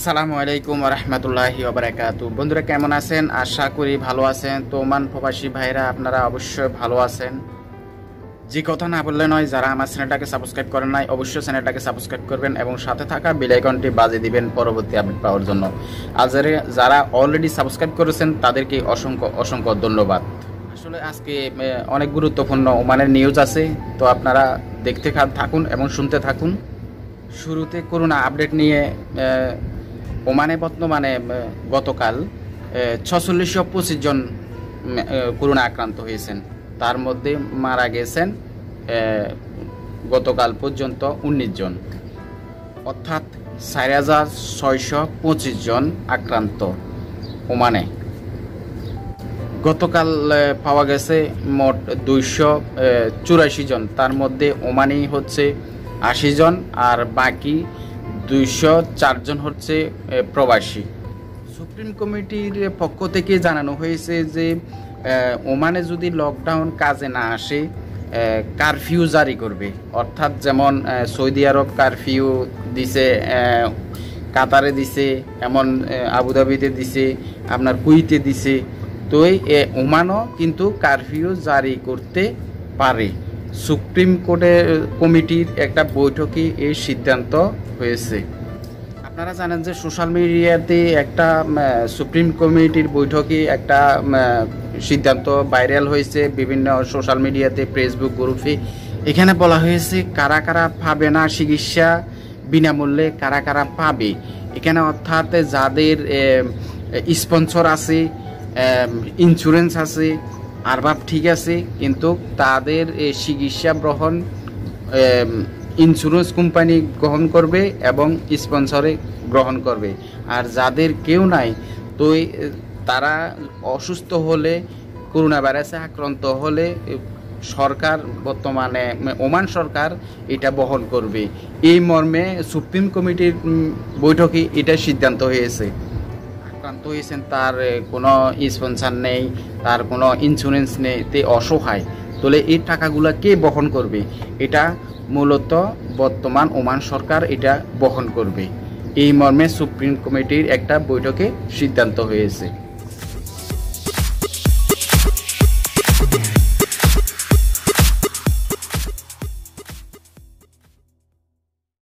আসসালামু আলাইকুম রহমতুল্লাহি ওবারাকাতু। বন্ধুরা কেমন আছেন? আশা করি ভালো আছেন। তো ওমান প্রবাসী ভাইরা আপনারা অবশ্যই ভালো আছেন। যে কথা না বললে নয়, যারা আমার চ্যানেলটাকে সাবস্ক্রাইব করেন নাই অবশ্যই চ্যানেলটাকে সাবস্ক্রাইব করবেন এবং সাথে থাকা বেল আইকনটি বাজিয়ে দিবেন পরবর্তী আপডেট পাওয়ার জন্য। আর যারা অলরেডি সাবস্ক্রাইব করেছেন তাদেরকে অসংখ্য অসংখ্য ধন্যবাদ। আসলে আজকে অনেক গুরুত্বপূর্ণ ওমানের নিউজ আছে, তো আপনারা দেখতে থাকুন এবং শুনতে থাকুন। শুরুতে করোনা আপডেট নিয়ে ওমানে বর্তমানে গতকাল 4625 জন করোনা আক্রান্ত হয়েছেন। তার মধ্যে মারা গেছেন গতকাল পর্যন্ত 19 জন, অর্থাৎ 4625 জন আক্রান্ত ওমানে। গতকাল পাওয়া গেছে মোট 284 জন, তার মধ্যে ওমানি হচ্ছে 80 জন আর বাকি 204 জন হচ্ছে প্রবাসী। সুপ্রিম কমিটির পক্ষ থেকে জানানো হয়েছে যে ওমানে যদি লকডাউন কাজে না আসে কারফিউ জারি করবে, অর্থাৎ যেমন সৌদি আরব কারফিউ দিছে, কাতারে দিছে, এমন আবুধাবিতে দিছে, আপনার কুইতে দিছে। তো ওমানও কিন্তু কারফিউ জারি করতে পারে। সুপ্রিম কোর্টের কমিটির একটা বৈঠকে এই সিদ্ধান্ত হয়েছে। আপনারা জানেন যে সোশ্যাল মিডিয়াতে একটা সুপ্রিম কমিটির বৈঠকে একটা সিদ্ধান্ত ভাইরাল হয়েছে বিভিন্ন সোশ্যাল মিডিয়াতে, ফেসবুক গ্রুপে। এখানে বলা হয়েছে কারা কারা পাবে না চিকিৎসা বিনামূল্যে, কারা কারা পাবে। এখানে অর্থাৎ যাদের স্পন্সর আছে, ইন্স্যুরেন্স আছে, আরবাব ঠিক আছে, কিন্তু তাদের চিকিৎসা গ্রহণ ইন্স্যুরেন্স কোম্পানি গ্রহণ করবে এবং স্পন্সরে গ্রহণ করবে। আর যাদের কেউ নাই, তো তারা অসুস্থ হলে, করোনা ভাইরাসে আক্রান্ত হলে সরকার, বর্তমানে ওমান সরকার এটা বহন করবে। এই মর্মে সুপ্রিম কমিটির বৈঠকে এটা সিদ্ধান্ত হয়েছে। আক্রান্ত হয়েছেন, তার কোনো স্পন্সর নেই, তার কোনো ইন্স্যুরেন্স নেই, তে অসহায়, তাহলে এই টাকাগুলো কে বহন করবে? এটা মূলত বর্তমান ওমান সরকার এটা বহন করবে। এই মর্মে সুপ্রিম কমিটির একটা বৈঠকে সিদ্ধান্ত হয়েছে।